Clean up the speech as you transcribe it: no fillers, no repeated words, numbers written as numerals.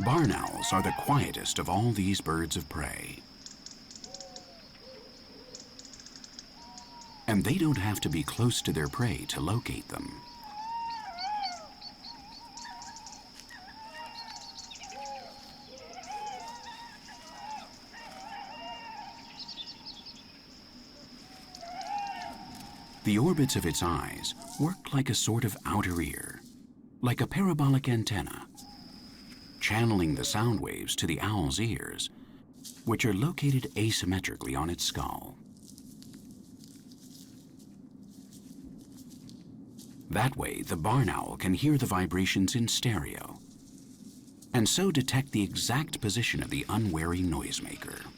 Barn owls are the quietest of all these birds of prey. And they don't have to be close to their prey to locate them. The orbits of its eyes work like a sort of outer ear, like a parabolic antenna, channeling the sound waves to the owl's ears, which are located asymmetrically on its skull. That way, the barn owl can hear the vibrations in stereo, and so detect the exact position of the unwary noisemaker.